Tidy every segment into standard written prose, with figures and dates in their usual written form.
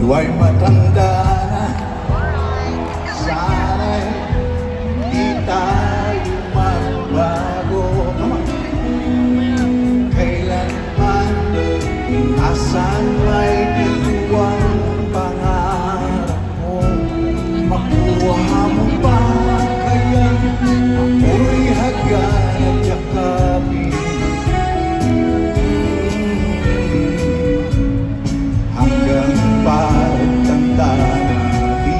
ay matanda na. Sana'y di tayo magbago. Kailanman asan may bituang pangarap mo, makuha mo ba kaya ako'y hagad at yakapin? Hanggang pagtanda natin,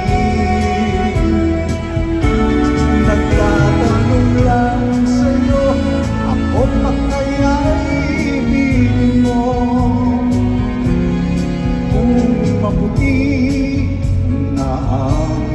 nagtatanong lang sa'yo, ako pa kaya'y ibigin mo? Kung maputi na ang